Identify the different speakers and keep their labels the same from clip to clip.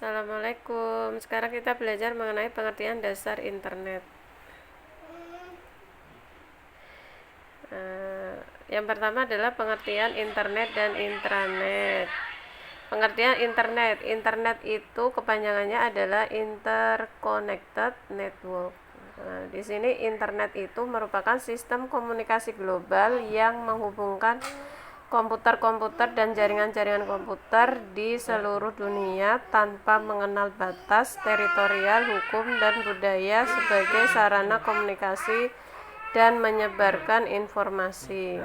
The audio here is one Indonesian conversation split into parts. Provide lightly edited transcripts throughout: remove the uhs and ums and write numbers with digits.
Speaker 1: Assalamualaikum. Sekarang kita belajar mengenai pengertian dasar internet. Yang pertama adalah pengertian internet dan intranet. Pengertian internet. Internet itu kepanjangannya adalah interconnected network. Di sini internet itu merupakan sistem komunikasi global yang menghubungkan komputer-komputer dan jaringan-jaringan komputer di seluruh dunia tanpa mengenal batas teritorial, hukum, dan budaya sebagai sarana komunikasi dan menyebarkan informasi.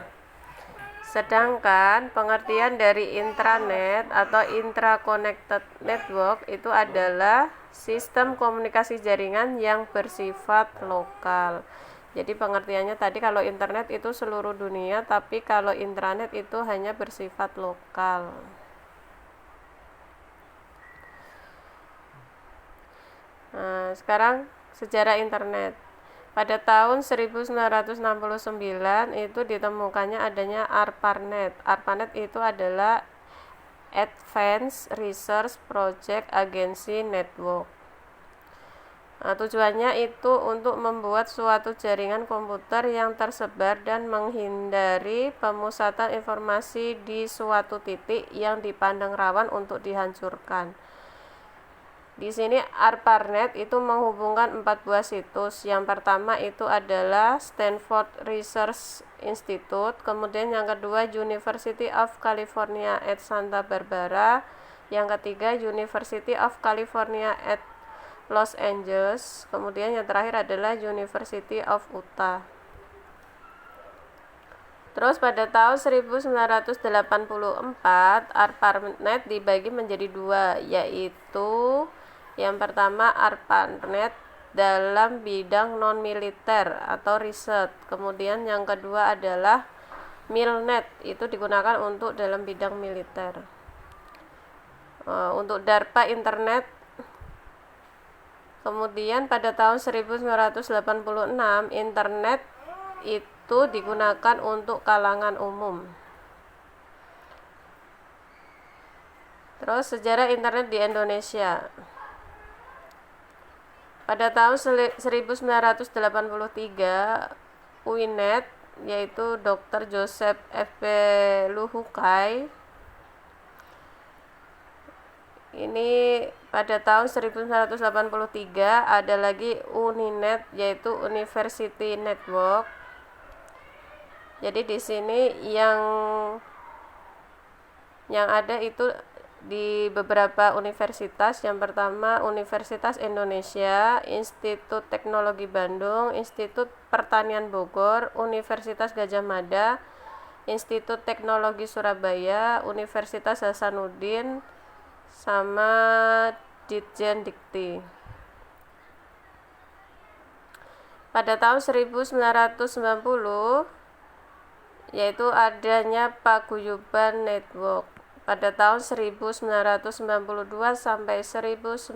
Speaker 1: Sedangkan pengertian dari intranet atau intra-connected network itu adalah sistem komunikasi jaringan yang bersifat lokal. Jadi pengertiannya tadi kalau internet itu seluruh dunia, tapi kalau intranet itu hanya bersifat lokal. Sekarang sejarah internet. Pada tahun 1969 itu ditemukannya adanya ARPANET. ARPANET itu adalah Advanced Research Project Agency Network. Tujuannya itu untuk membuat suatu jaringan komputer yang tersebar dan menghindari pemusatan informasi di suatu titik yang dipandang rawan untuk dihancurkan. Di sini ARPANET itu menghubungkan 4 buah situs. Yang pertama itu adalah Stanford Research Institute, kemudian yang kedua University of California at Santa Barbara, yang ketiga University of California at Los Angeles, kemudian yang terakhir adalah University of Utah. Terus pada tahun 1984 ARPANET dibagi menjadi dua, yaitu yang pertama ARPANET dalam bidang non-militer atau riset, kemudian yang kedua adalah MILNET, itu digunakan untuk dalam bidang militer. Untuk DARPA internet. Kemudian pada tahun 1986 internet itu digunakan untuk kalangan umum. Terus sejarah internet di Indonesia. Pada tahun 1983 UINET, yaitu Dr. Joseph F.P. Luhukai, ini pada tahun 1983 ada lagi UNINET, yaitu University Network. Jadi di sini yang ada itu di beberapa universitas. Yang pertama Universitas Indonesia, Institut Teknologi Bandung, Institut Pertanian Bogor, Universitas Gadjah Mada, Institut Teknologi Surabaya, Universitas Hasanuddin, sama Ditjen Dikti. Pada tahun 1990 yaitu adanya Paguyuban Network. Pada tahun 1992 sampai 1994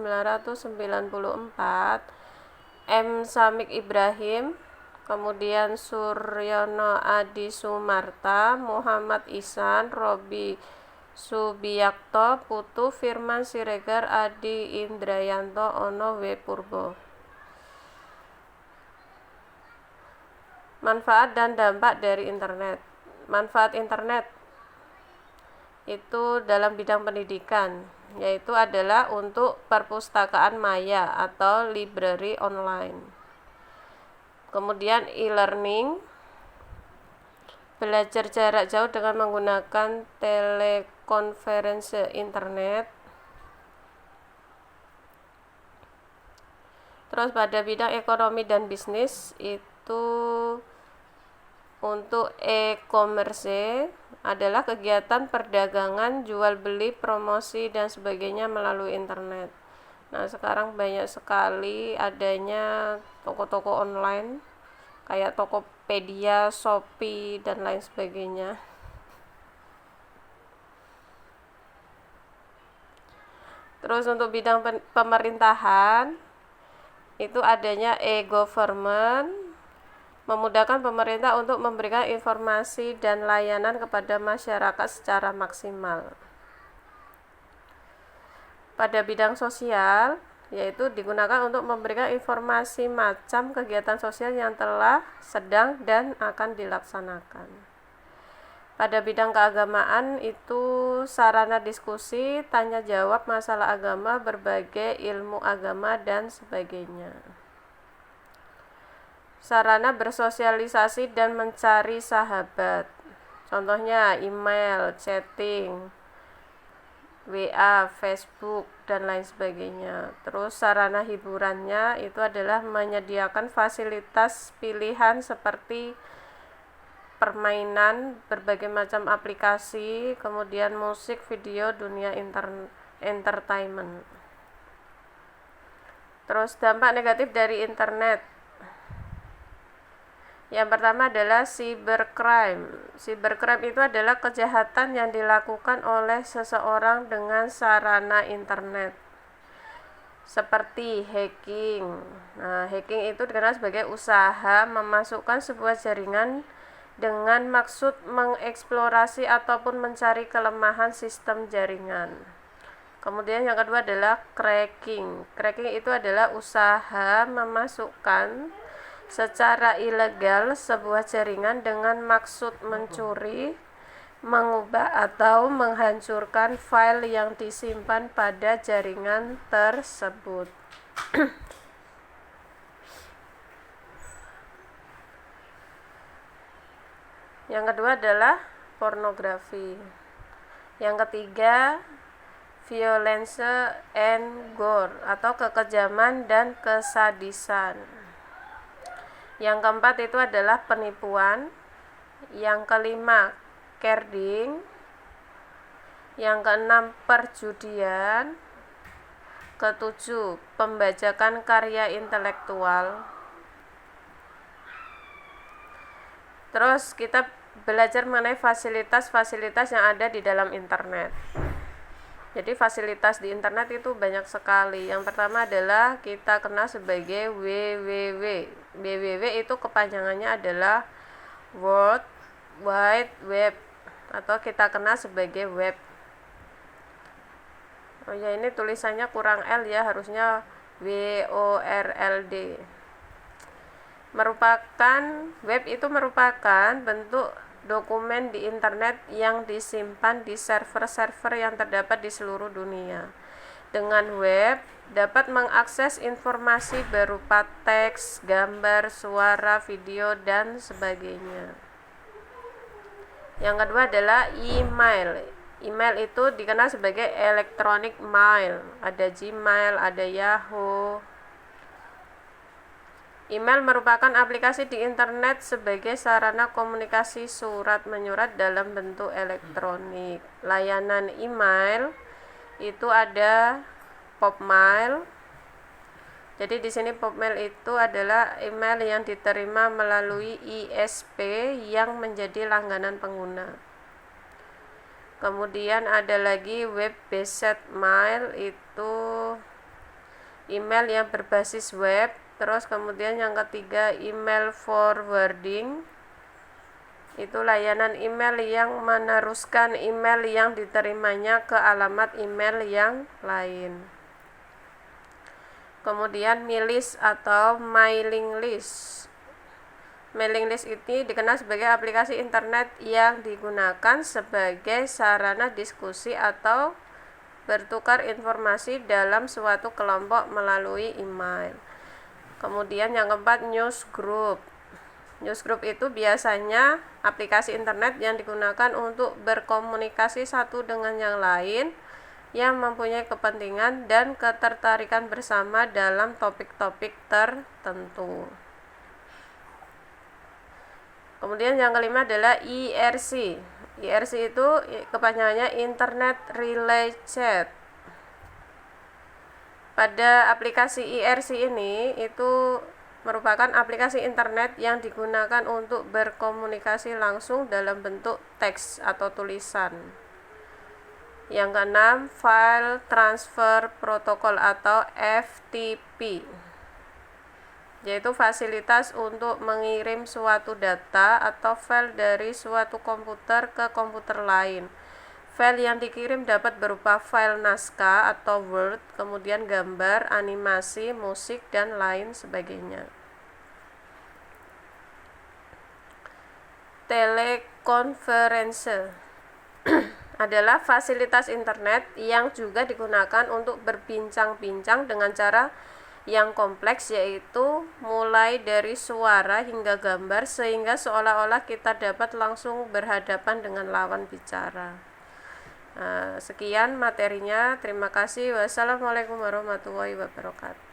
Speaker 1: M. Samik Ibrahim, kemudian Suryono Adi Sumarta, Muhammad Ihsan, Robi Subiyakto, Putu, Firman Siregar, Adi Indrayanto, Ono W. Purbo. Manfaat dan dampak dari internet. Manfaat internet itu dalam bidang pendidikan, yaitu adalah untuk perpustakaan maya atau library online. Kemudian e-learning, belajar jarak jauh dengan menggunakan telekonferensi internet. Terus pada bidang ekonomi dan bisnis itu untuk e-commerce adalah kegiatan perdagangan, jual beli, promosi dan sebagainya melalui internet. Nah, sekarang banyak sekali adanya toko-toko online kayak Tokopedia, Shopee dan lain sebagainya. Terus untuk bidang pemerintahan itu adanya e-government, memudahkan pemerintah untuk memberikan informasi dan layanan kepada masyarakat secara maksimal. Pada bidang sosial, yaitu digunakan untuk memberikan informasi macam kegiatan sosial yang telah, sedang, dan akan dilaksanakan. Pada bidang keagamaan itu sarana diskusi, tanya jawab masalah agama, berbagai ilmu agama, dan sebagainya. Sarana bersosialisasi dan mencari sahabat, contohnya email, chatting, WA, Facebook, dan lain sebagainya. Terus sarana hiburannya itu adalah menyediakan fasilitas pilihan seperti permainan, berbagai macam aplikasi, kemudian musik, video, dunia entertainment. Terus dampak negatif dari internet. Yang pertama adalah cybercrime. Cybercrime itu adalah kejahatan yang dilakukan oleh seseorang dengan sarana internet, seperti hacking. Nah, hacking itu dikenal sebagai usaha memasukkan sebuah jaringan dengan maksud mengeksplorasi ataupun mencari kelemahan sistem jaringan. Kemudian yang kedua adalah cracking. Cracking itu adalah usaha memasukkan secara ilegal sebuah jaringan dengan maksud mencuri, mengubah atau menghancurkan file yang disimpan pada jaringan tersebut. Yang kedua adalah pornografi. Yang ketiga, violence and gore atau kekejaman dan kesadisan. Yang keempat itu adalah penipuan. Yang kelima, carding. Yang keenam, perjudian. Ketujuh, pembajakan karya intelektual. Terus kita belajar mengenai fasilitas-fasilitas yang ada di dalam internet. Jadi fasilitas di internet itu banyak sekali. Yang pertama adalah kita kenal sebagai WWW. WWW itu kepanjangannya adalah World Wide Web atau kita kenal sebagai web. Oh ya, ini tulisannya kurang L ya, harusnya WORLD. Web itu merupakan bentuk dokumen di internet yang disimpan di server-server yang terdapat di seluruh dunia. Dengan web dapat mengakses informasi berupa teks, gambar, suara, video, dan sebagainya. Yang kedua adalah email. Email itu dikenal sebagai electronic mail. Ada Gmail, ada Yahoo. Email merupakan aplikasi di internet sebagai sarana komunikasi surat menyurat dalam bentuk elektronik. Layanan email itu ada Popmail. Jadi di sini Popmail itu adalah email yang diterima melalui ISP yang menjadi langganan pengguna. Kemudian ada lagi web-based mail, itu email yang berbasis web. Terus kemudian yang ketiga email forwarding, itu layanan email yang meneruskan email yang diterimanya ke alamat email yang lain. Kemudian mailing atau mailing list. Mailing list ini dikenal sebagai aplikasi internet yang digunakan sebagai sarana diskusi atau bertukar informasi dalam suatu kelompok melalui email. Kemudian yang keempat, newsgroup. Newsgroup itu biasanya aplikasi internet yang digunakan untuk berkomunikasi satu dengan yang lain yang mempunyai kepentingan dan ketertarikan bersama dalam topik-topik tertentu. Kemudian yang kelima adalah IRC. IRC itu kepanjangannya Internet Relay Chat. Pada aplikasi IRC ini itu merupakan aplikasi internet yang digunakan untuk berkomunikasi langsung dalam bentuk teks atau tulisan. Yang keenam, File Transfer Protocol atau FTP, yaitu fasilitas untuk mengirim suatu data atau file dari suatu komputer ke komputer lain. File yang dikirim dapat berupa file naskah atau Word, kemudian gambar, animasi, musik, dan lain sebagainya. Telekonferensi adalah fasilitas internet yang juga digunakan untuk berbincang-bincang dengan cara yang kompleks, yaitu mulai dari suara hingga gambar sehingga seolah-olah kita dapat langsung berhadapan dengan lawan bicara. Sekian materinya, terima kasih. Wassalamualaikum warahmatullahi wabarakatuh.